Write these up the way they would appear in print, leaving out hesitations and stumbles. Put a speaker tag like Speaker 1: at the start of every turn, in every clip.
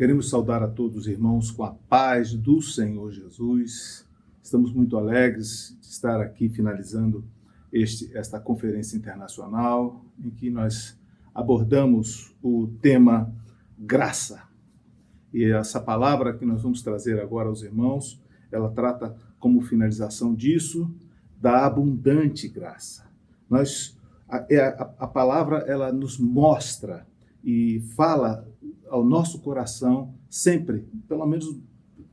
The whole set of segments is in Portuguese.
Speaker 1: Queremos saudar a todos os irmãos com a paz do Senhor Jesus. Estamos muito alegres de estar aqui finalizando esta conferência internacional em que nós abordamos o tema graça. E essa palavra que nós vamos trazer agora aos irmãos, ela trata como finalização disso, da abundante graça. A palavra ela nos mostra e fala ao nosso coração sempre, pelo menos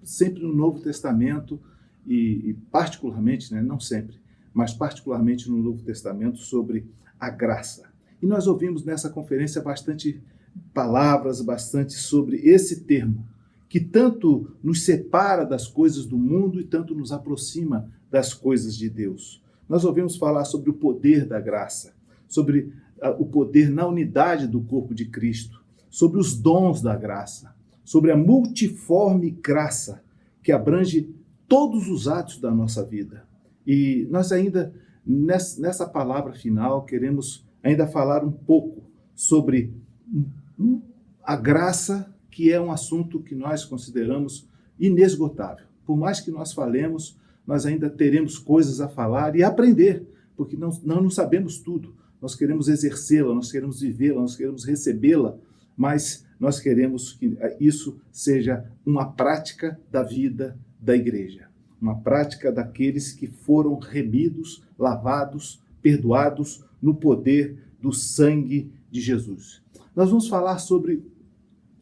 Speaker 1: sempre no Novo Testamento e particularmente, não sempre, mas particularmente no Novo Testamento sobre a graça. E nós ouvimos nessa conferência bastante palavras, bastante sobre esse termo, que tanto nos separa das coisas do mundo e tanto nos aproxima das coisas de Deus. Nós ouvimos falar sobre o poder da graça, sobre o poder na unidade do corpo de Cristo, sobre os dons da graça, sobre a multiforme graça que abrange todos os atos da nossa vida. E nós ainda, nessa palavra final, queremos ainda falar um pouco sobre a graça, que é um assunto que nós consideramos inesgotável. Por mais que nós falemos, nós ainda teremos coisas a falar e aprender, porque não sabemos tudo. Nós queremos exercê-la, nós queremos vivê-la, nós queremos recebê-la, mas nós queremos que isso seja uma prática da vida da igreja, uma prática daqueles que foram remidos, lavados, perdoados no poder do sangue de Jesus. Nós vamos falar sobre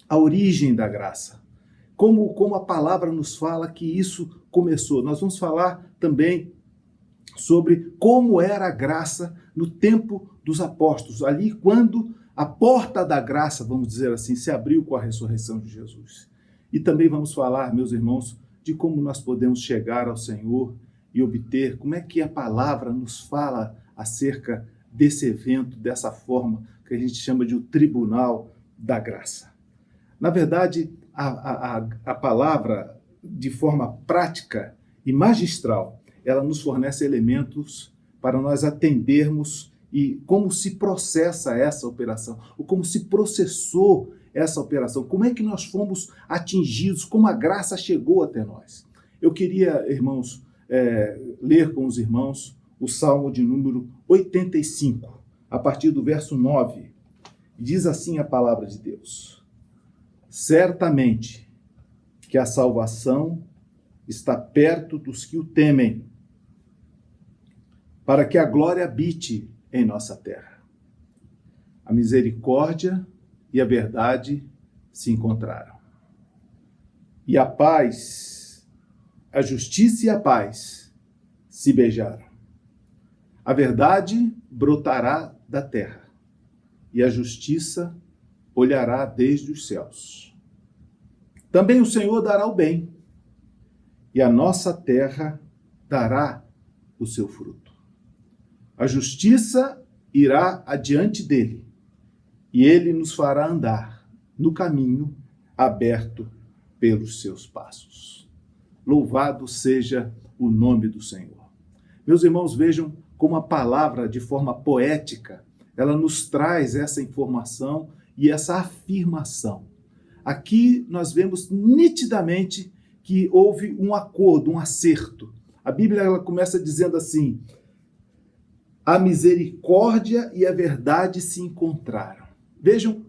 Speaker 1: a origem da graça, como a palavra nos fala que isso começou. Nós vamos falar também sobre como era a graça no tempo dos apóstolos, ali quando a porta da graça, vamos dizer assim, se abriu com a ressurreição de Jesus. E também vamos falar, meus irmãos, de como nós podemos chegar ao Senhor e obter, como é que a palavra nos fala acerca desse evento, dessa forma que a gente chama de o tribunal da graça. Na verdade, a palavra, de forma prática e magistral, ela nos fornece elementos para nós atendermos e como se processa essa operação, ou como se processou essa operação, como é que nós fomos atingidos, como a graça chegou até nós. Eu queria, irmãos, ler com os irmãos o Salmo de número 85, a partir do verso 9. Diz assim a palavra de Deus: certamente que a salvação está perto dos que o temem, para que a glória habite em nossa terra. A misericórdia e a verdade se encontraram. E a paz, a justiça e a paz se beijaram. A verdade brotará da terra, e a justiça olhará desde os céus. Também o Senhor dará o bem, e a nossa terra dará o seu fruto. A justiça irá adiante dele, e ele nos fará andar no caminho aberto pelos seus passos. Louvado seja o nome do Senhor. Meus irmãos, vejam como a palavra, de forma poética, ela nos traz essa informação e essa afirmação. Aqui nós vemos nitidamente que houve um acordo, um acerto. A Bíblia ela começa dizendo assim: a misericórdia e a verdade se encontraram. Vejam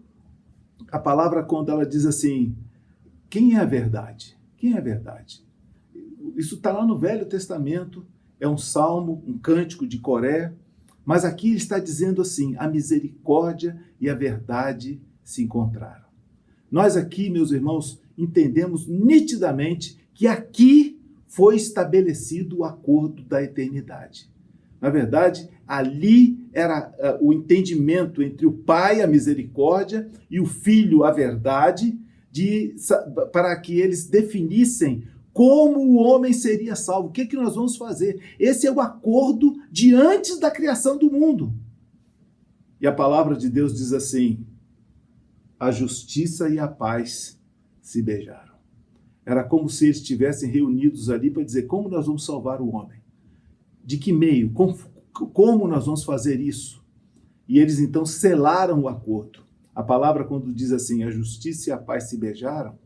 Speaker 1: a palavra quando ela diz assim, quem é a verdade? Quem é a verdade? Isso está lá no Velho Testamento, é um salmo, um cântico de Coré, mas aqui está dizendo assim, a misericórdia e a verdade se encontraram. Nós aqui, meus irmãos, entendemos nitidamente que aqui foi estabelecido o acordo da eternidade. Na verdade, ali era o entendimento entre o Pai, a misericórdia, e o Filho, a verdade, para que eles definissem como o homem seria salvo. O que nós vamos fazer? Esse é o acordo de antes da criação do mundo. E a palavra de Deus diz assim, a justiça e a paz se beijaram. Era como se eles estivessem reunidos ali para dizer como nós vamos salvar o homem. De que meio? Como nós vamos fazer isso? E eles então selaram o acordo. A palavra quando diz assim, a justiça e a paz se beijaram,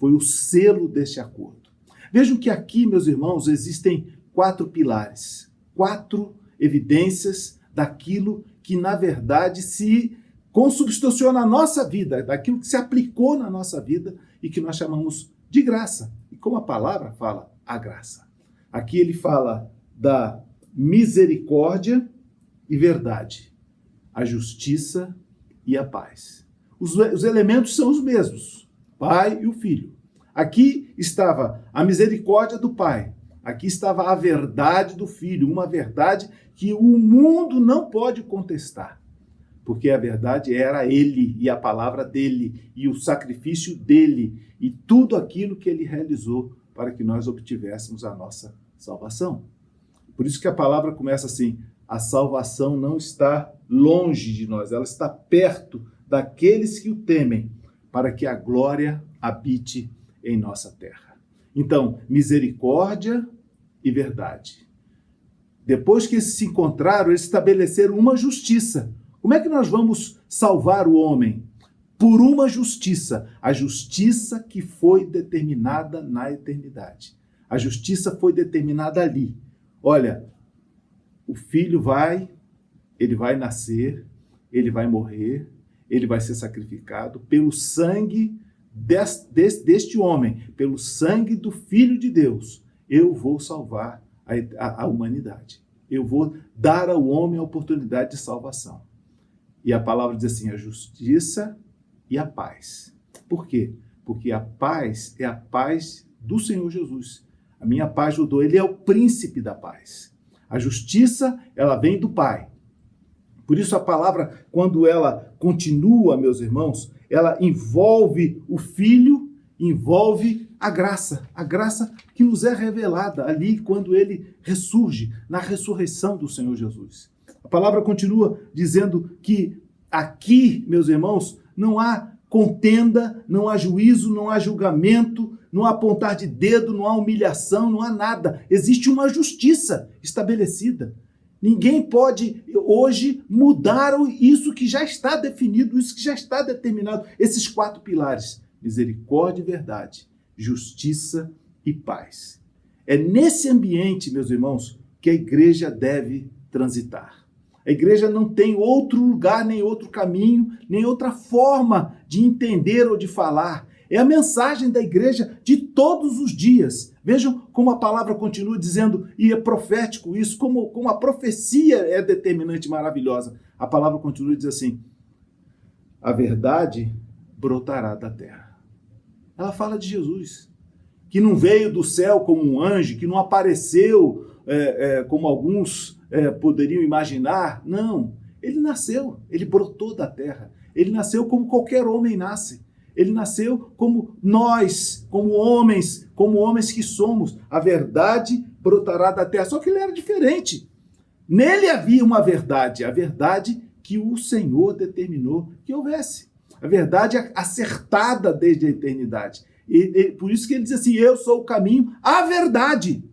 Speaker 1: foi o selo deste acordo. Vejam que aqui, meus irmãos, existem 4 pilares, 4 evidências daquilo que, na verdade, se consubstanciou na nossa vida, daquilo que se aplicou na nossa vida e que nós chamamos de graça. E como a palavra fala, a graça. Aqui ele fala da misericórdia e verdade, a justiça e a paz. Os elementos são os mesmos, Pai e o Filho. Aqui estava a misericórdia do Pai, aqui estava a verdade do Filho, uma verdade que o mundo não pode contestar, porque a verdade era ele e a palavra dele e o sacrifício dele e tudo aquilo que ele realizou para que nós obtivéssemos a nossa salvação. Por isso que a palavra começa assim: a salvação não está longe de nós, ela está perto daqueles que o temem, para que a glória habite em nossa terra. Então, misericórdia e verdade. Depois que eles se encontraram, eles estabeleceram uma justiça. Como é que nós vamos salvar o homem? Por uma justiça, a justiça que foi determinada na eternidade. A justiça foi determinada ali. Olha, o filho ele vai nascer, ele vai morrer, ele vai ser sacrificado pelo sangue deste homem, pelo sangue do Filho de Deus. Eu vou salvar a humanidade. Eu vou dar ao homem a oportunidade de salvação. E a palavra diz assim: a justiça e a paz. Por quê? Porque a paz é a paz do Senhor Jesus. A minha paz eu dou. Ele é o príncipe da paz. A justiça, ela vem do Pai. Por isso a palavra, quando ela continua, meus irmãos, ela envolve o Filho, envolve a graça que nos é revelada ali quando ele ressurge, na ressurreição do Senhor Jesus. A palavra continua dizendo que aqui, meus irmãos, não há contenda, não há juízo, não há julgamento, não há apontar de dedo, não há humilhação, não há nada. Existe uma justiça estabelecida. Ninguém pode hoje mudar isso que já está definido, isso que já está determinado. Esses 4 pilares: misericórdia e verdade, justiça e paz. É nesse ambiente, meus irmãos, que a igreja deve transitar. A igreja não tem outro lugar, nem outro caminho, nem outra forma de entender ou de falar. É a mensagem da igreja de todos os dias. Vejam como a palavra continua dizendo, e é profético isso, como a profecia é determinante e maravilhosa. A palavra continua dizendo assim: a verdade brotará da terra. Ela fala de Jesus, que não veio do céu como um anjo, que não apareceu como alguns poderiam imaginar. Não, ele nasceu, ele brotou da terra. Ele nasceu como qualquer homem nasce. Ele nasceu como nós, como homens que somos. A verdade brotará da terra. Só que ele era diferente. Nele havia uma verdade, a verdade que o Senhor determinou que houvesse. A verdade acertada desde a eternidade. E por isso que ele diz assim: eu sou o caminho, a verdade.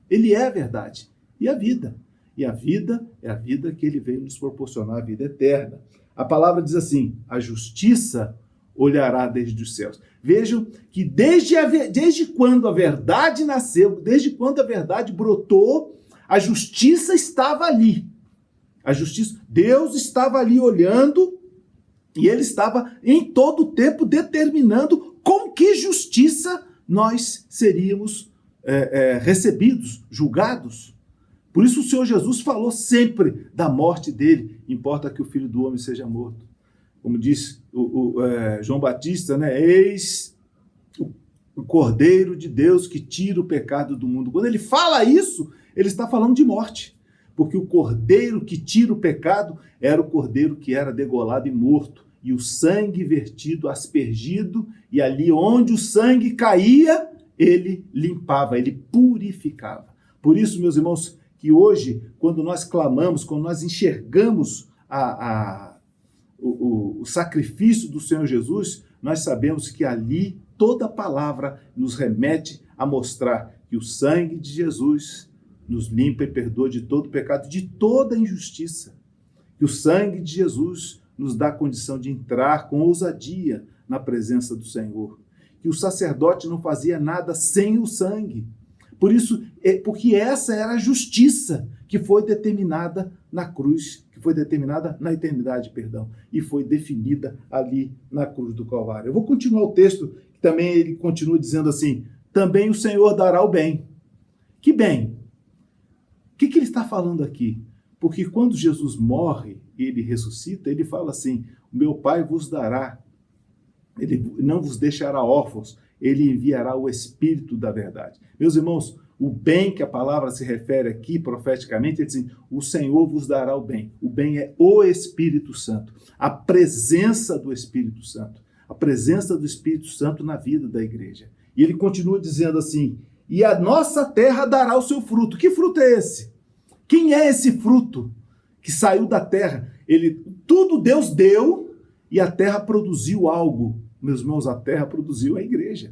Speaker 1: Ele é a verdade. E a vida. E a vida é a vida que ele veio nos proporcionar, a vida eterna. A palavra diz assim: a justiça olhará desde os céus. Vejam que desde quando a verdade nasceu, desde quando a verdade brotou, a justiça estava ali. A justiça, Deus estava ali olhando e ele estava em todo o tempo determinando com que justiça nós seríamos recebidos, julgados. Por isso o Senhor Jesus falou sempre da morte dele, importa que o Filho do Homem seja morto. Como diz João Batista, né? Eis o Cordeiro de Deus que tira o pecado do mundo. Quando ele fala isso, ele está falando de morte. Porque o Cordeiro que tira o pecado era o Cordeiro que era degolado e morto. E o sangue vertido, aspergido, e ali onde o sangue caía, ele limpava, ele purificava. Por isso, meus irmãos, que hoje, quando nós clamamos, quando nós enxergamos o sacrifício do Senhor Jesus, nós sabemos que ali toda palavra nos remete a mostrar que o sangue de Jesus nos limpa e perdoa de todo pecado, de toda injustiça. Que o sangue de Jesus nos dá a condição de entrar com ousadia na presença do Senhor. que o sacerdote não fazia nada sem o sangue. Por isso, porque essa era a justiça que foi determinada na cruz, que foi determinada na eternidade, e foi definida ali na cruz do Calvário. Eu vou continuar o texto, que também ele continua dizendo assim: também o Senhor dará o bem. Que bem? O que ele está falando aqui? Porque quando Jesus morre e ele ressuscita, ele fala assim: o meu Pai vos dará, ele não vos deixará órfãos, ele enviará o Espírito da verdade. Meus irmãos, o bem que a palavra se refere aqui profeticamente, é assim: o Senhor vos dará o bem. O bem é o Espírito Santo, a presença do Espírito Santo, a presença do Espírito Santo na vida da igreja. E ele continua dizendo assim: e a nossa terra dará o seu fruto. Que fruto é esse? Quem é esse fruto que saiu da terra? Tudo Deus deu e a terra produziu algo. Meus irmãos, a terra produziu a igreja.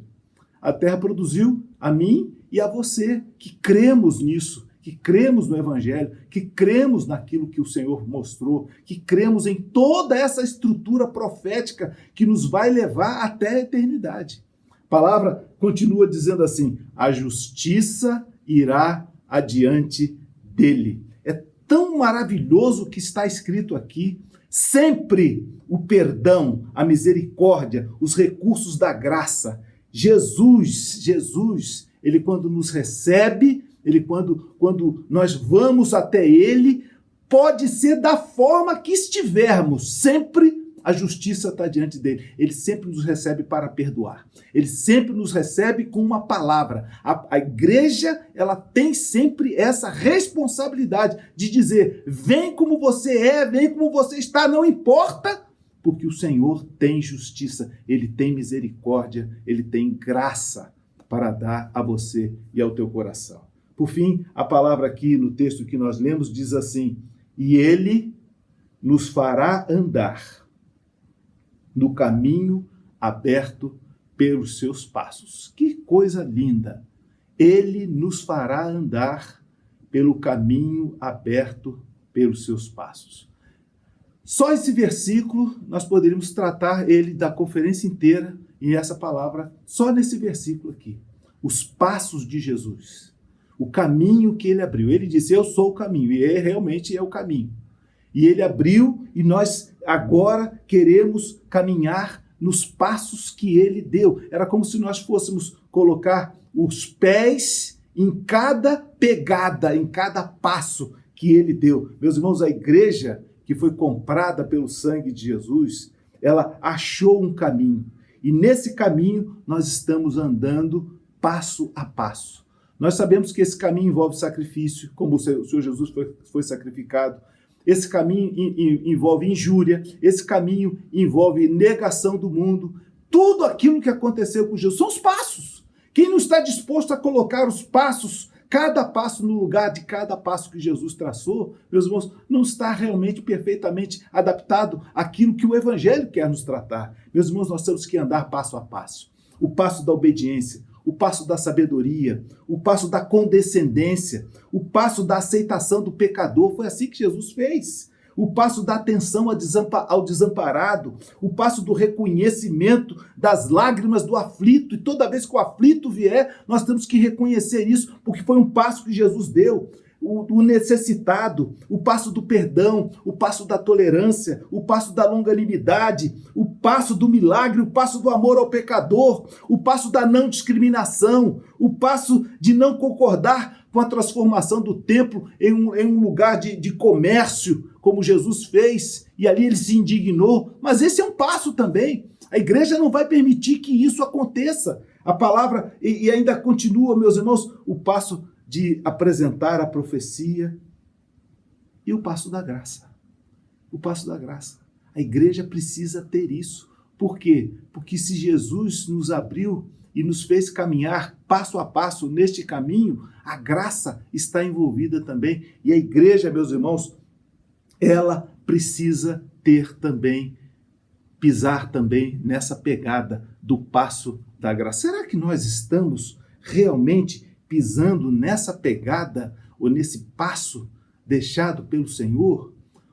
Speaker 1: A terra produziu a mim e a você, que cremos nisso, que cremos no Evangelho, que cremos naquilo que o Senhor mostrou, que cremos em toda essa estrutura profética que nos vai levar até a eternidade. A palavra continua dizendo assim: a justiça irá adiante dele. É tão maravilhoso o que está escrito aqui. Sempre o perdão, a misericórdia, os recursos da graça. Jesus, ele quando nos recebe, ele quando nós vamos até ele, pode ser da forma que estivermos, sempre a justiça está diante dele. Ele sempre nos recebe para perdoar. Ele sempre nos recebe com uma palavra. A igreja, ela tem sempre essa responsabilidade de dizer: vem como você é, vem como você está, não importa, porque o Senhor tem justiça, ele tem misericórdia, ele tem graça para dar a você e ao teu coração. Por fim, a palavra aqui no texto que nós lemos diz assim: e ele nos fará andar no caminho aberto pelos seus passos. Que coisa linda! Ele nos fará andar pelo caminho aberto pelos seus passos. Só esse versículo, nós poderíamos tratar ele da conferência inteira, e essa palavra, só nesse versículo aqui. Os passos de Jesus. O caminho que ele abriu. Ele disse: eu sou o caminho, e ele realmente é o caminho. E ele abriu, e nós agora queremos caminhar nos passos que ele deu. Era como se nós fôssemos colocar os pés em cada pegada, em cada passo que ele deu. Meus irmãos, a igreja que foi comprada pelo sangue de Jesus, ela achou um caminho. E nesse caminho nós estamos andando passo a passo. Nós sabemos que esse caminho envolve sacrifício, como o Senhor Jesus foi sacrificado. Esse caminho envolve injúria, esse caminho envolve negação do mundo. Tudo aquilo que aconteceu com Jesus são os passos. Quem não está disposto a colocar os passos, cada passo no lugar de cada passo que Jesus traçou, meus irmãos, não está realmente perfeitamente adaptado àquilo que o Evangelho quer nos tratar. Meus irmãos, nós temos que andar passo a passo. O passo da obediência, o passo da sabedoria, o passo da condescendência, o passo da aceitação do pecador. Foi assim que Jesus fez. O passo da atenção ao desamparado, o passo do reconhecimento das lágrimas do aflito. E toda vez que o aflito vier, nós temos que reconhecer isso, porque foi um passo que Jesus deu. O necessitado, o passo do perdão, o passo da tolerância, o passo da longanimidade, o passo do milagre, o passo do amor ao pecador, o passo da não discriminação, o passo de não concordar com a transformação do templo em um lugar de comércio, como Jesus fez, e ali ele se indignou. Mas esse é um passo também. A igreja não vai permitir que isso aconteça. A palavra, e ainda continua, meus irmãos, o passo de apresentar a profecia e o passo da graça. O passo da graça. A igreja precisa ter isso. Por quê? Porque se Jesus nos abriu e nos fez caminhar passo a passo neste caminho, a graça está envolvida também. E a igreja, meus irmãos, ela precisa ter também, pisar também nessa pegada do passo da graça. Será que nós estamos realmente pisando nessa pegada ou nesse passo deixado pelo Senhor?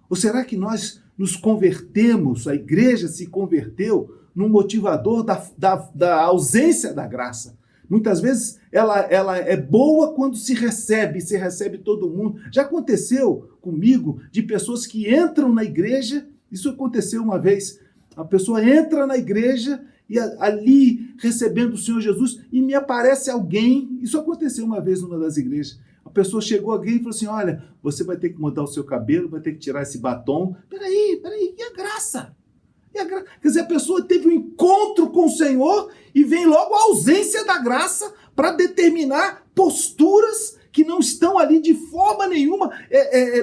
Speaker 1: Ou será que nós nos convertemos, a igreja se converteu num motivador da ausência da graça. Muitas vezes ela é boa quando se recebe todo mundo. Já aconteceu comigo de pessoas que entram na igreja, isso aconteceu uma vez, a pessoa entra na igreja e ali recebendo o Senhor Jesus e me aparece alguém, isso aconteceu uma vez numa das igrejas, a pessoa chegou alguém e falou assim, olha, você vai ter que mudar o seu cabelo, vai ter que tirar esse batom, peraí, e a graça? Quer dizer, a pessoa teve um encontro com o Senhor e vem logo a ausência da graça para determinar posturas que não estão ali de forma nenhuma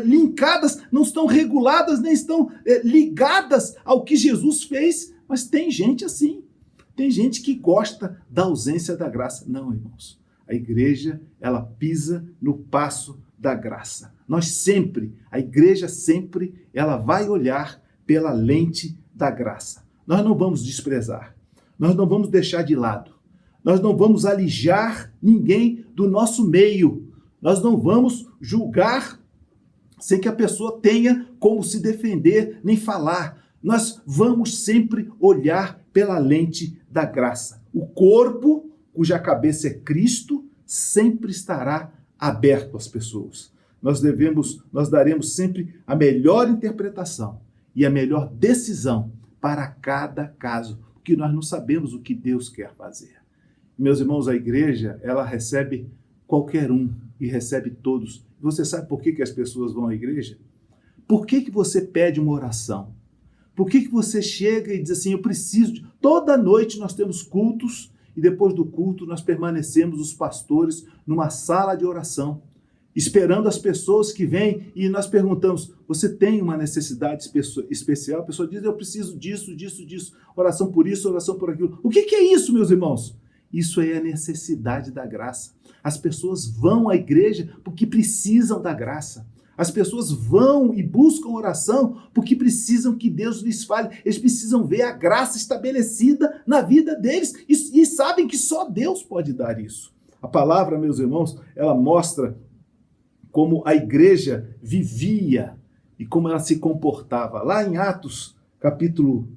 Speaker 1: linkadas, não estão reguladas, nem estão ligadas ao que Jesus fez. Mas tem gente assim, tem gente que gosta da ausência da graça. Não, irmãos, a igreja, ela pisa no passo da graça. A igreja sempre, ela vai olhar pela lente da graça. Nós não vamos desprezar, nós não vamos deixar de lado, nós não vamos alijar ninguém do nosso meio, nós não vamos julgar sem que a pessoa tenha como se defender nem falar. Nós vamos sempre olhar pela lente da graça. O corpo, cuja cabeça é Cristo, sempre estará aberto às pessoas. Nós daremos sempre a melhor interpretação e a melhor decisão para cada caso, porque nós não sabemos o que Deus quer fazer. Meus irmãos, a igreja, ela recebe qualquer um e recebe todos. Você sabe por que as pessoas vão à igreja? Por que você pede uma oração? Por que você chega e diz assim, eu preciso de... Toda noite nós temos cultos e depois do culto nós permanecemos, os pastores, numa sala de oração, esperando as pessoas que vêm e nós perguntamos, você tem uma necessidade especial? A pessoa diz, eu preciso disso, oração por isso, oração por aquilo. O que é isso, meus irmãos? Isso é a necessidade da graça. As pessoas vão à igreja porque precisam da graça. As pessoas vão e buscam oração porque precisam que Deus lhes fale. Eles precisam ver a graça estabelecida na vida deles e sabem que só Deus pode dar isso. A palavra, meus irmãos, ela mostra como a igreja vivia e como ela se comportava. Lá em Atos, capítulo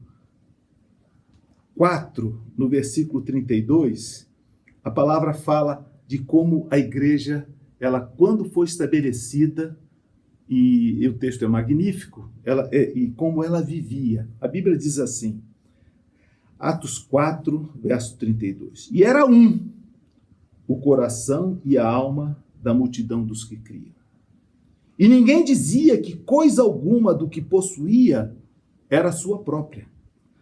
Speaker 1: 4, no versículo 32, a palavra fala de como a igreja, ela quando foi estabelecida, e o texto é magnífico, e como ela vivia. A Bíblia diz assim, Atos 4, verso 32. E era o coração e a alma da multidão dos que criam. E ninguém dizia que coisa alguma do que possuía era sua própria,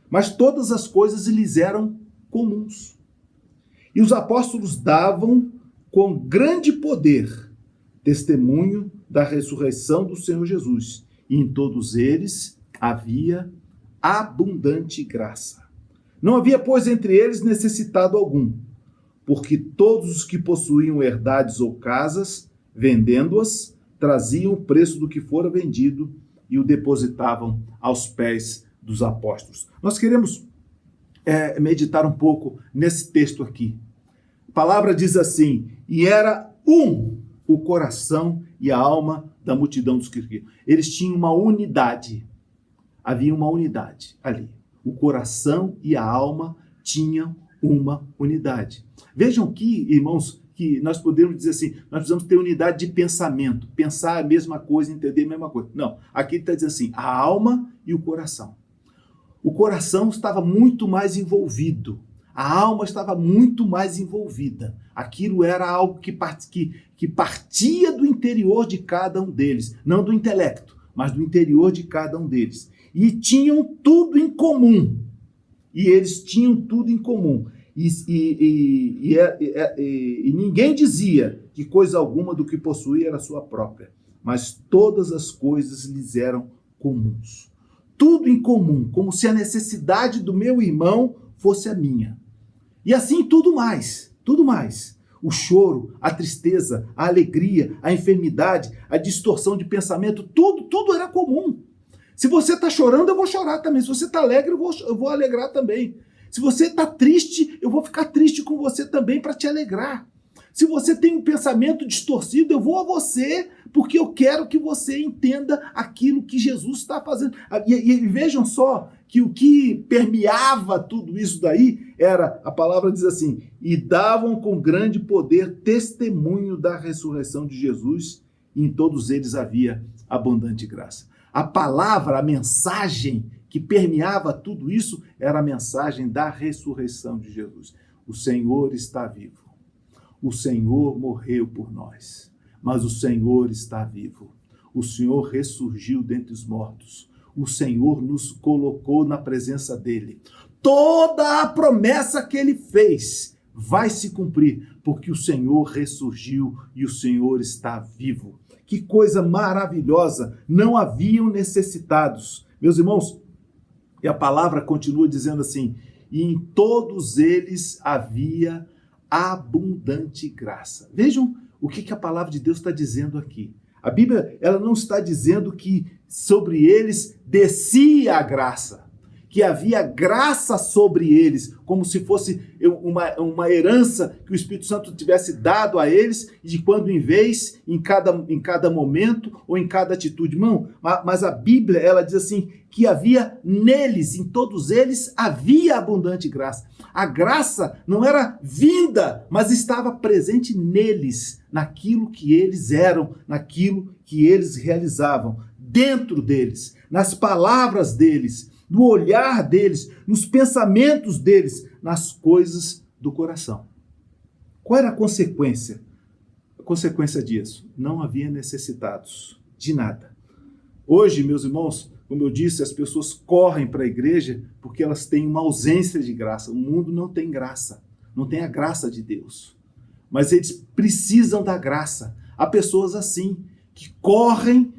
Speaker 1: mas todas as coisas lhes eram comuns. E os apóstolos davam com grande poder testemunho da ressurreição do Senhor Jesus, e em todos eles havia abundante graça. Não havia, pois, entre eles necessitado algum, porque todos os que possuíam herdades ou casas, vendendo-as, traziam o preço do que fora vendido e o depositavam aos pés dos apóstolos. Nós queremos meditar um pouco nesse texto aqui. A palavra diz assim, e era o coração e a alma da multidão dos que criam. Eles tinham uma unidade. Havia uma unidade ali. O coração e a alma tinham uma unidade. Vejam que, irmãos, que nós podemos dizer assim, nós precisamos ter unidade de pensamento, pensar a mesma coisa, entender a mesma coisa. Não, aqui ele está dizendo assim, a alma e o coração. O coração estava muito mais envolvido, a alma estava muito mais envolvida. Aquilo era algo que partia do interior de cada um deles, não do intelecto, mas do interior de cada um deles. E tinham tudo em comum. E eles tinham tudo em comum. E ninguém dizia que coisa alguma do que possuía era sua própria, mas todas as coisas lhes eram comuns. Tudo em comum, como se a necessidade do meu irmão fosse a minha. E assim tudo mais. O choro, a tristeza, a alegria, a enfermidade, a distorção de pensamento, tudo era comum. Se você está chorando, eu vou chorar também. Se você está alegre, eu vou alegrar também. Se você está triste, eu vou ficar triste com você também para te alegrar. Se você tem um pensamento distorcido, eu vou a você, porque eu quero que você entenda aquilo que Jesus está fazendo. E vejam só que o que permeava tudo isso daí era, a palavra diz assim, e davam com grande poder testemunho da ressurreição de Jesus, e em todos eles havia abundante graça. A palavra, a mensagem que permeava tudo isso era a mensagem da ressurreição de Jesus. O Senhor está vivo. O Senhor morreu por nós, mas o Senhor está vivo. O Senhor ressurgiu dentre os mortos. O Senhor nos colocou na presença dele. Toda a promessa que ele fez vai se cumprir, porque o Senhor ressurgiu e o Senhor está vivo. Que coisa maravilhosa! Não haviam necessitados. Meus irmãos, e a palavra continua dizendo assim, e em todos eles havia abundante graça. Vejam o que a palavra de Deus está dizendo aqui. A Bíblia, ela não está dizendo que sobre eles descia a graça, que havia graça sobre eles, como se fosse uma herança que o Espírito Santo tivesse dado a eles, de quando em vez, em cada momento ou em cada atitude. Não, mas a Bíblia, ela diz assim, que havia neles, em todos eles, havia abundante graça. A graça não era vinda, mas estava presente neles, naquilo que eles eram, naquilo que eles realizavam, dentro deles, nas palavras deles, no olhar deles, nos pensamentos deles, nas coisas do coração. Qual era a consequência? A consequência disso? Não havia necessitados de nada. Hoje, meus irmãos, como eu disse, as pessoas correm para a igreja porque elas têm uma ausência de graça. O mundo não tem graça, não tem a graça de Deus. Mas eles precisam da graça. Há pessoas assim, que correm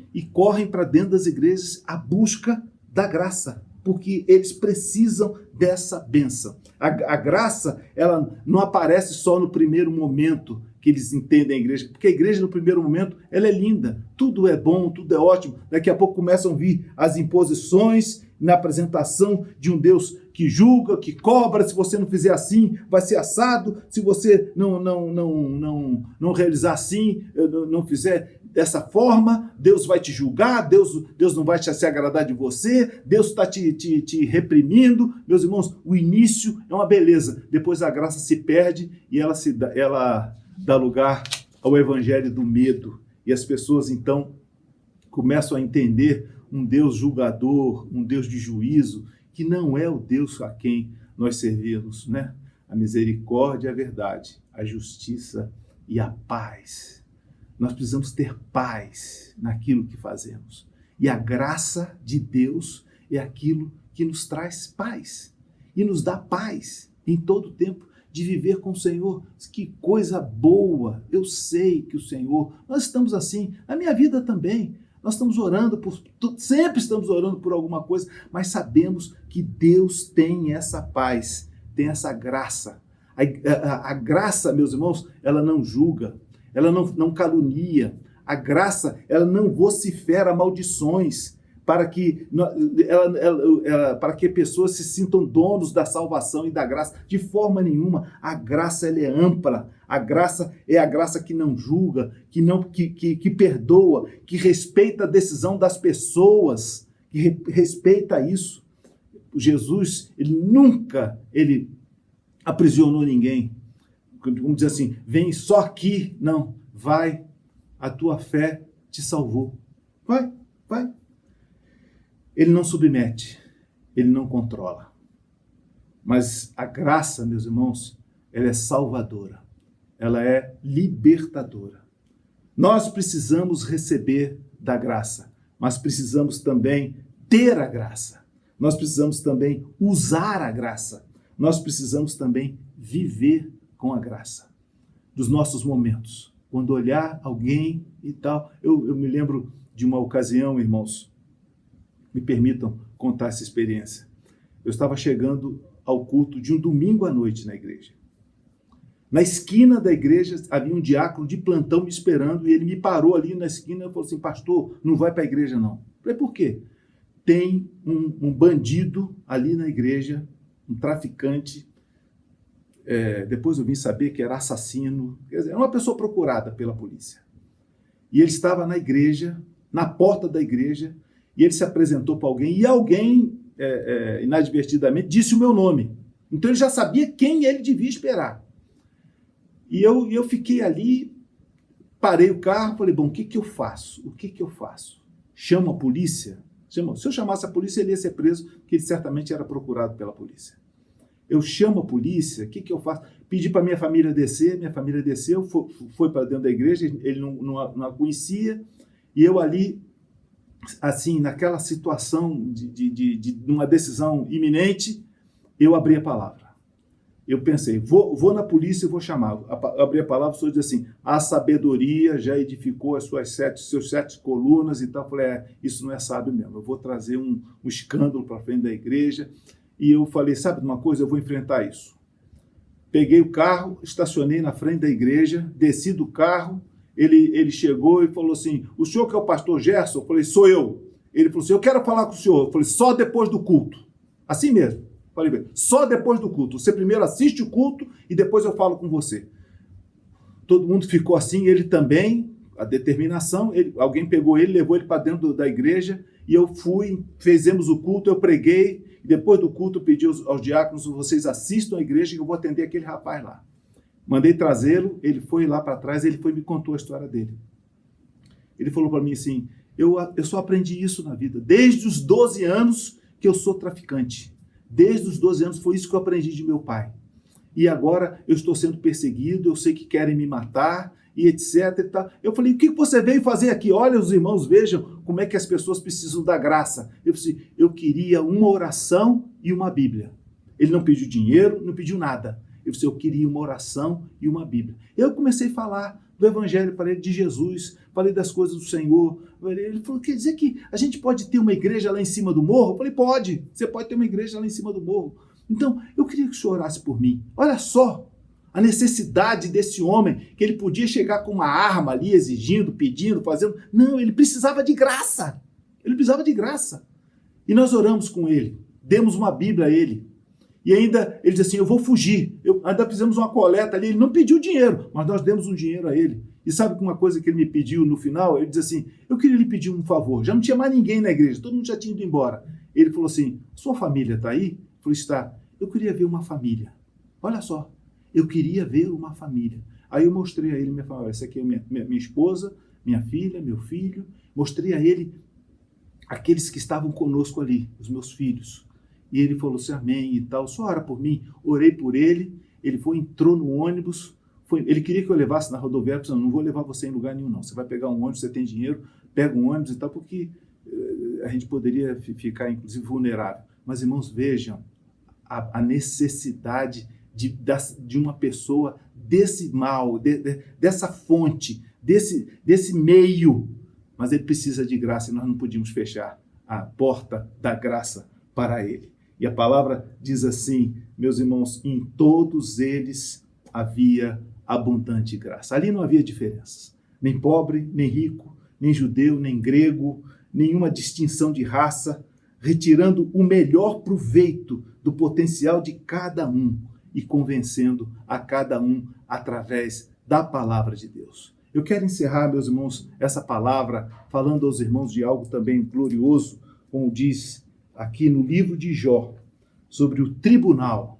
Speaker 1: para dentro das igrejas à busca da graça, porque eles precisam dessa bênção. A graça, ela não aparece só no primeiro momento que eles entendem a igreja, porque a igreja no primeiro momento, ela é linda, tudo é bom, tudo é ótimo, daqui a pouco começam a vir as imposições na apresentação de um Deus que julga, que cobra, se você não fizer assim, vai ser assado, se você não realizar assim, não fizer dessa forma, Deus vai te julgar, Deus não vai se agradar de você, Deus está te reprimindo. Meus irmãos, o início é uma beleza, depois a graça se perde e ela dá lugar ao evangelho do medo, e as pessoas então começam a entender um Deus julgador, um Deus de juízo, que não é o Deus a quem nós servimos, né? A misericórdia, a verdade, a justiça e a paz. Nós precisamos ter paz naquilo que fazemos. E a graça de Deus é aquilo que nos traz paz. E nos dá paz em todo o tempo de viver com o Senhor. Que coisa boa! Eu sei que o Senhor... Nós estamos assim, na minha vida também. Nós estamos orando sempre estamos orando por alguma coisa, mas sabemos que Deus tem essa paz, tem essa graça. A graça, meus irmãos, ela não julga, ela não calunia. A graça, ela não vocifera maldições para que pessoas se sintam donos da salvação e da graça. De forma nenhuma. A graça, ela é ampla. A graça é a graça que não julga, que perdoa, que respeita a decisão das pessoas, que respeita isso. Jesus, ele nunca aprisionou ninguém. Vamos dizer assim, vem só aqui. Não, vai, a tua fé te salvou. Vai. Ele não submete, ele não controla. Mas a graça, meus irmãos, ela é salvadora, ela é libertadora. Nós precisamos receber da graça, mas precisamos também ter a graça. Nós precisamos também usar a graça. Nós precisamos também viver com a graça. Dos nossos momentos. Quando olhar alguém e tal. Eu me lembro de uma ocasião, irmãos, me permitam contar essa experiência. Eu estava chegando ao culto de um domingo à noite na igreja. Na esquina da igreja havia um diácono de plantão me esperando e ele me parou ali na esquina e falou assim: pastor, não vai para a igreja não. Eu falei, por quê? Tem um bandido ali na igreja, um traficante, depois eu vim saber que era assassino, quer dizer, era uma pessoa procurada pela polícia. E ele estava na igreja, na porta da igreja, e ele se apresentou para alguém, e alguém, inadvertidamente, disse o meu nome. Então ele já sabia quem ele devia esperar. E eu fiquei ali, parei o carro, falei, bom, o que eu faço? O que eu faço? Chamo a polícia? Se eu chamasse a polícia, ele ia ser preso, porque ele certamente era procurado pela polícia. Eu chamo a polícia, o que eu faço? Pedi para minha família descer, minha família desceu, foi para dentro da igreja, ele não a conhecia, e eu ali, assim, naquela situação de uma decisão iminente, eu abri a palavra. Eu pensei, vou na polícia e vou chamar. Abri a palavra, o senhor diz assim, a sabedoria já edificou as seus 7 colunas e tal. Eu falei, isso não é sábio mesmo, eu vou trazer um escândalo para frente da igreja. E eu falei, sabe de uma coisa, eu vou enfrentar isso. Peguei o carro, estacionei na frente da igreja, desci do carro, ele chegou e falou assim, o senhor que é o pastor Gerson? Eu falei, sou eu. Ele falou assim, eu quero falar com o senhor. Eu falei, só depois do culto. Assim mesmo. Falei, só depois do culto. Você primeiro assiste o culto e depois eu falo com você. Todo mundo ficou assim, ele também, a determinação, alguém pegou ele, levou ele para dentro da igreja e eu fui, fizemos o culto, eu preguei, e depois do culto eu pedi aos diáconos, vocês assistam a igreja que eu vou atender aquele rapaz lá. Mandei trazê-lo, ele foi lá para trás, ele foi e me contou a história dele. Ele falou para mim assim, eu só aprendi isso na vida, desde os 12 anos que eu sou traficante. Desde os 12 anos foi isso que eu aprendi de meu pai. E agora eu estou sendo perseguido, eu sei que querem me matar, e etc. E tal. Eu falei, o que você veio fazer aqui? Olha, os irmãos, vejam como é que as pessoas precisam da graça. Eu falei, eu queria uma oração e uma Bíblia. Ele não pediu dinheiro, não pediu nada. Eu falei, eu queria uma oração e uma Bíblia. Eu comecei a falar do Evangelho para ele, de Jesus, falei das coisas do Senhor. Ele falou, quer dizer que a gente pode ter uma igreja lá em cima do morro? Eu falei, pode, você pode ter uma igreja lá em cima do morro. Então, eu queria que o senhor orasse por mim. Olha só a necessidade desse homem, que ele podia chegar com uma arma ali, exigindo, pedindo, fazendo. Não, ele precisava de graça. Ele precisava de graça. E nós oramos com ele, demos uma Bíblia a ele. E ainda ele disse assim, eu vou fugir. Ainda fizemos uma coleta ali, ele não pediu dinheiro, mas nós demos um dinheiro a ele. E sabe uma coisa que ele me pediu no final? Ele disse assim, eu queria lhe pedir um favor. Já não tinha mais ninguém na igreja, todo mundo já tinha ido embora. Ele falou assim, sua família está aí? Eu falei, está. Eu queria ver uma família. Olha só, eu queria ver uma família. Aí eu mostrei a ele, minha família, essa aqui é minha esposa, minha filha, meu filho. Mostrei a ele aqueles que estavam conosco ali, os meus filhos. E ele falou assim, amém e tal. Só ora por mim. Orei por ele. Ele entrou no ônibus. Ele queria que eu levasse na rodoviária. Eu não vou levar você em lugar nenhum, não. Você vai pegar um ônibus, você tem dinheiro, pega um ônibus e tal, porque a gente poderia ficar, inclusive, vulnerável. Mas, irmãos, vejam a necessidade de uma pessoa desse mal, dessa fonte, desse meio. Mas ele precisa de graça e nós não podíamos fechar a porta da graça para ele. E a palavra diz assim, meus irmãos, em todos eles havia abundante graça. Ali não havia diferenças. Nem pobre, nem rico, nem judeu, nem grego, nenhuma distinção de raça, retirando o melhor proveito do potencial de cada um e convencendo a cada um através da palavra de Deus. Eu quero encerrar, meus irmãos, essa palavra falando aos irmãos de algo também glorioso, como diz aqui no livro de Jó, sobre o tribunal.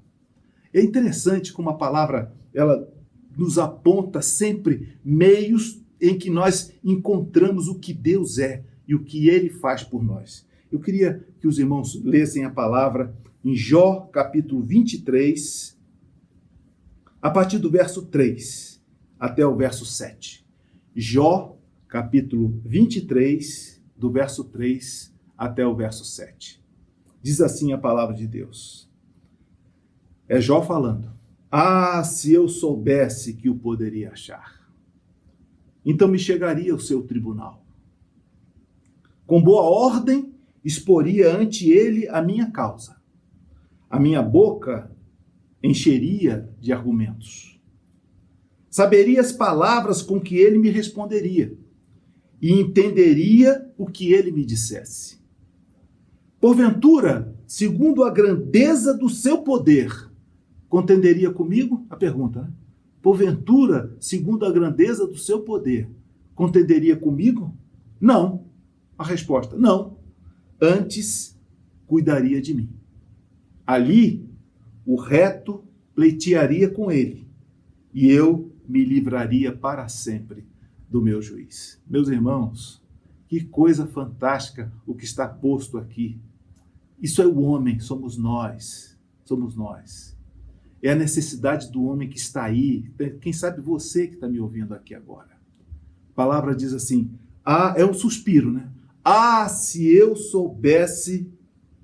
Speaker 1: É interessante como a palavra, ela nos aponta sempre meios em que nós encontramos o que Deus é e o que Ele faz por nós. Eu queria que os irmãos lessem a palavra em Jó, capítulo 23, a partir do verso 3 até o verso 7. Jó, capítulo 23, do verso 3 até o verso 7. Diz assim a palavra de Deus. É Jó falando. Ah, se eu soubesse que o poderia achar, então me chegaria ao seu tribunal. Com boa ordem, exporia ante ele a minha causa. A minha boca encheria de argumentos. Saberia as palavras com que ele me responderia e entenderia o que ele me dissesse. Porventura, segundo a grandeza do seu poder, contenderia comigo? A pergunta, né? Porventura, segundo a grandeza do seu poder, contenderia comigo? Não. A resposta, não. Antes, cuidaria de mim. Ali, o reto pleitearia com ele, e eu me livraria para sempre do meu juiz. Meus irmãos, que coisa fantástica o que está posto aqui. Isso é o homem, somos nós. Somos nós. É a necessidade do homem que está aí. Quem sabe você que está me ouvindo aqui agora. A palavra diz assim, é um suspiro, né? Ah, se eu soubesse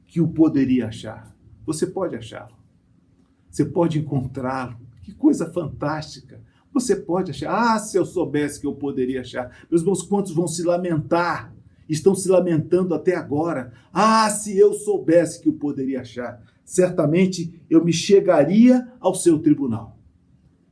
Speaker 1: que o poderia achar. Você pode achá-lo. Você pode encontrá-lo. Que coisa fantástica. Você pode achar. Ah, se eu soubesse que eu poderia achar. Meus irmãos, quantos vão se lamentar? Estão se lamentando até agora. Ah, se eu soubesse que o poderia achar. Certamente eu me chegaria ao seu tribunal.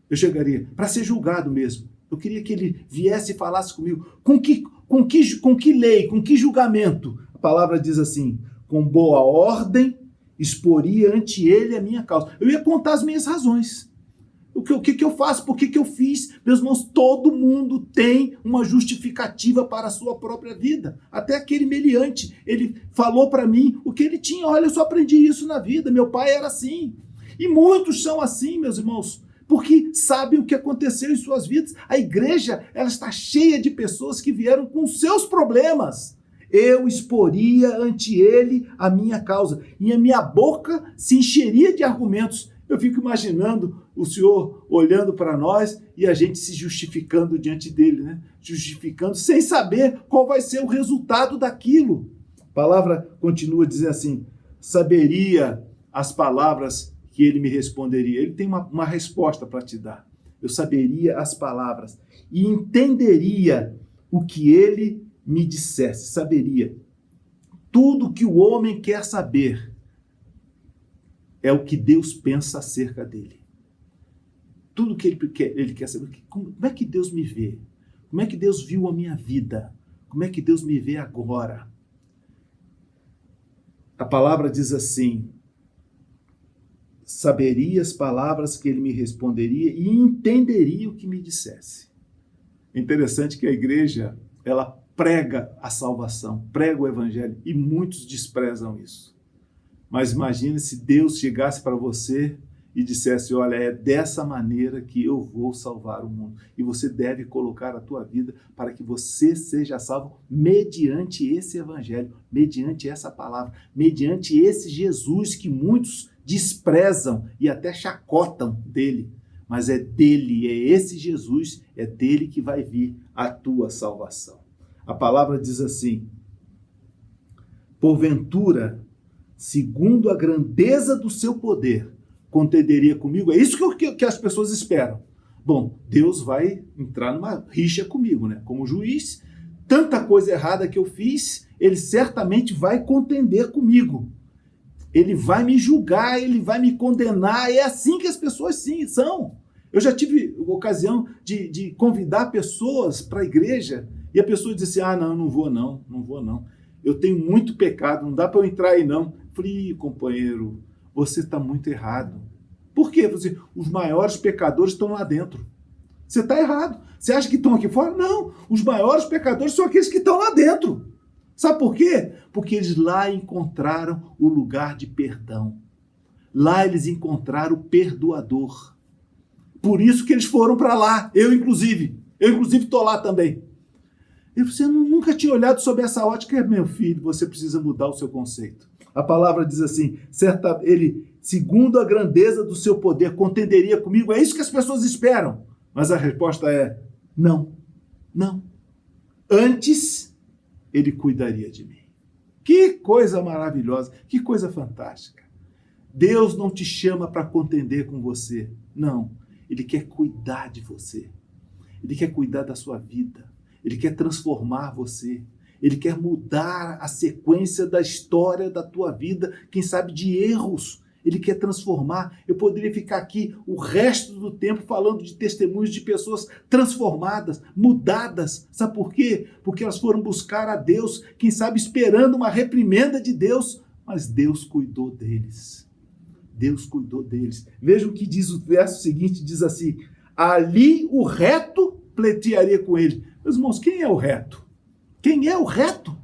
Speaker 1: Eu chegaria para ser julgado mesmo. Eu queria que ele viesse e falasse comigo. Com que lei, com que julgamento? A palavra diz assim, com boa ordem exporia ante ele a minha causa. Eu ia contar as minhas razões. O que eu faço? Por que eu fiz? Meus irmãos, todo mundo tem uma justificativa para a sua própria vida. Até aquele meliante, ele falou para mim o que ele tinha. Olha, eu só aprendi isso na vida. Meu pai era assim. E muitos são assim, meus irmãos, porque sabem o que aconteceu em suas vidas. A igreja, ela está cheia de pessoas que vieram com seus problemas. Eu exporia ante ele a minha causa. E a minha boca se encheria de argumentos. Eu fico imaginando o Senhor olhando para nós e a gente se justificando diante dele, né? Justificando sem saber qual vai ser o resultado daquilo. A palavra continua dizendo assim, saberia as palavras que ele me responderia. Ele tem uma resposta para te dar. Eu saberia as palavras e entenderia o que ele me dissesse. Saberia. Tudo que o homem quer saber é o que Deus pensa acerca dele. Tudo que ele quer saber. Como é que Deus me vê? Como é que Deus viu a minha vida? Como é que Deus me vê agora? A palavra diz assim, saberia as palavras que ele me responderia e entenderia o que me dissesse. É interessante que a igreja, ela prega a salvação, prega o evangelho, e muitos desprezam isso. Mas imagine se Deus chegasse para você e dissesse, olha, é dessa maneira que eu vou salvar o mundo. E você deve colocar a tua vida para que você seja salvo mediante esse evangelho, mediante essa palavra, mediante esse Jesus que muitos desprezam e até chacotam dele. Mas é dele, é esse Jesus, é dele que vai vir a tua salvação. A palavra diz assim, porventura, segundo a grandeza do seu poder, contenderia comigo. É isso que as pessoas esperam. Bom, Deus vai entrar numa rixa comigo, né? Como juiz, tanta coisa errada que eu fiz, ele certamente vai contender comigo. Ele vai me julgar, ele vai me condenar. É assim que as pessoas sim são. Eu já tive ocasião de convidar pessoas para a igreja e a pessoa diz assim, não vou não. Eu tenho muito pecado, não dá para eu entrar aí não. Falei, companheiro, você está muito errado. Por quê? Os maiores pecadores estão lá dentro. Você está errado. Você acha que estão aqui fora? Não. Os maiores pecadores são aqueles que estão lá dentro. Sabe por quê? Porque eles lá encontraram o lugar de perdão. Lá eles encontraram o perdoador. Por isso que eles foram para lá. Eu, inclusive estou lá também. E você nunca tinha olhado sobre essa ótica. Meu filho, você precisa mudar o seu conceito. A palavra diz assim, ele, segundo a grandeza do seu poder, contenderia comigo. É isso que as pessoas esperam. Mas a resposta é, não. Antes, ele cuidaria de mim. Que coisa maravilhosa, que coisa fantástica. Deus não te chama para contender com você. Não, ele quer cuidar de você. Ele quer cuidar da sua vida. Ele quer transformar você. Ele quer mudar a sequência da história da tua vida, quem sabe de erros. Ele quer transformar. Eu poderia ficar aqui o resto do tempo falando de testemunhos de pessoas transformadas, mudadas. Sabe por quê? Porque elas foram buscar a Deus, quem sabe esperando uma reprimenda de Deus, mas Deus cuidou deles. Deus cuidou deles. Vejam o que diz o verso seguinte, diz assim, ali o reto pleitearia com ele. Meus irmãos, quem é o reto? Quem é o reto?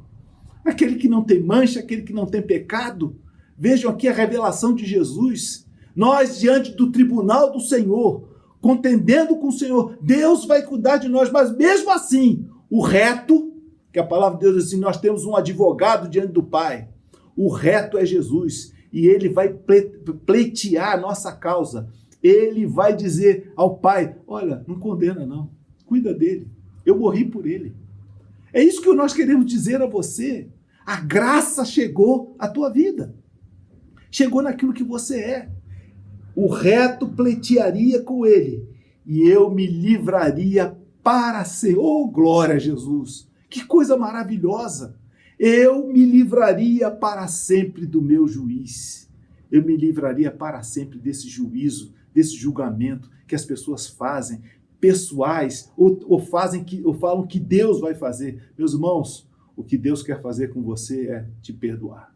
Speaker 1: Aquele que não tem mancha, aquele que não tem pecado. Vejam aqui a revelação de Jesus. Nós, diante do tribunal do Senhor, contendendo com o Senhor, Deus vai cuidar de nós, mas mesmo assim, o reto, que a palavra de Deus diz assim, nós temos um advogado diante do Pai. O reto é Jesus, e ele vai pleitear a nossa causa. Ele vai dizer ao Pai, olha, não condena não, cuida dele, eu morri por ele. É isso que nós queremos dizer a você. A graça chegou à tua vida. Chegou naquilo que você é. O reto pleitearia com ele, e eu me livraria para ser. Oh, glória a Jesus! Que coisa maravilhosa! Eu me livraria para sempre do meu juiz. Eu me livraria para sempre desse juízo, desse julgamento que as pessoas fazem, pessoais, ou falam que Deus vai fazer. Meus irmãos, o que Deus quer fazer com você é te perdoar.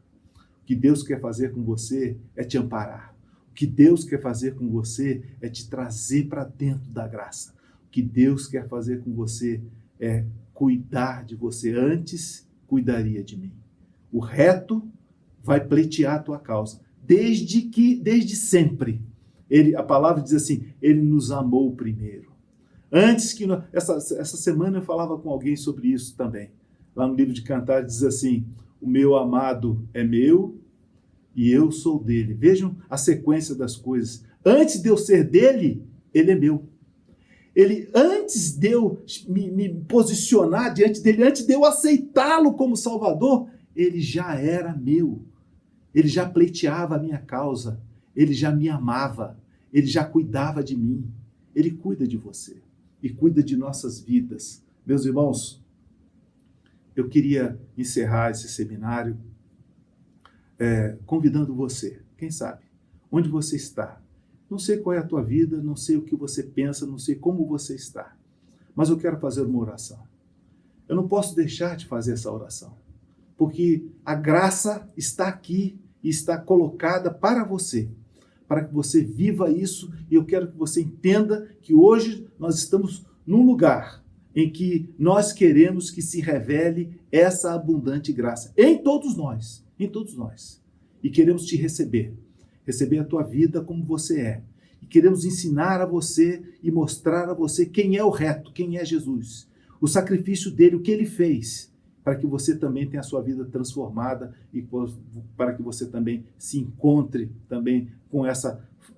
Speaker 1: O que Deus quer fazer com você é te amparar. O que Deus quer fazer com você é te trazer para dentro da graça. O que Deus quer fazer com você é cuidar de você. Antes, cuidaria de mim. O reto vai pleitear a tua causa. Desde sempre. A palavra diz assim, ele nos amou primeiro. Antes que... Essa semana eu falava com alguém sobre isso também. Lá no livro de Cantares diz assim, o meu amado é meu e eu sou dele. Vejam a sequência das coisas. Antes de eu ser dele, ele é meu. Antes de eu me posicionar diante dele, antes de eu aceitá-lo como Salvador, ele já era meu. Ele já pleiteava a minha causa. Ele já me amava. Ele já cuidava de mim. Ele cuida de você. E cuida de nossas vidas. Meus irmãos, eu queria encerrar esse seminário convidando você, quem sabe, onde você está. Não sei qual é a tua vida, não sei o que você pensa, não sei como você está, mas eu quero fazer uma oração. Eu não posso deixar de fazer essa oração, porque a graça está aqui e está colocada para você, para que você viva isso, e eu quero que você entenda que hoje nós estamos num lugar em que nós queremos que se revele essa abundante graça em todos nós. E queremos te receber a tua vida como você é. E queremos ensinar a você e mostrar a você quem é o reto, quem é Jesus. O sacrifício dele, o que ele fez, para que você também tenha a sua vida transformada e para que você também se encontre também com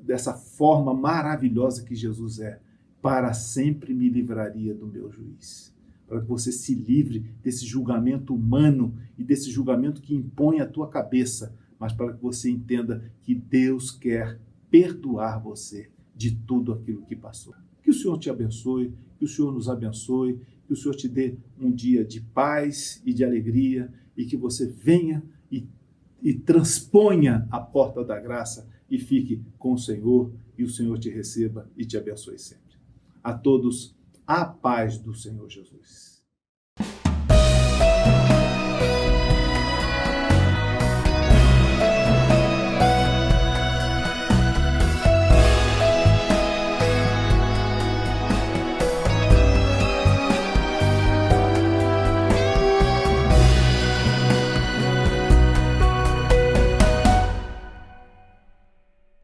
Speaker 1: dessa forma maravilhosa que Jesus é. Para sempre me livraria do meu juiz. Para que você se livre desse julgamento humano e desse julgamento que impõe a tua cabeça, mas para que você entenda que Deus quer perdoar você de tudo aquilo que passou. Que o Senhor te abençoe, que o Senhor nos abençoe, que o Senhor te dê um dia de paz e de alegria e que você venha e transponha a porta da graça e fique com o Senhor e o Senhor te receba e te abençoe sempre. A todos, a paz do Senhor Jesus.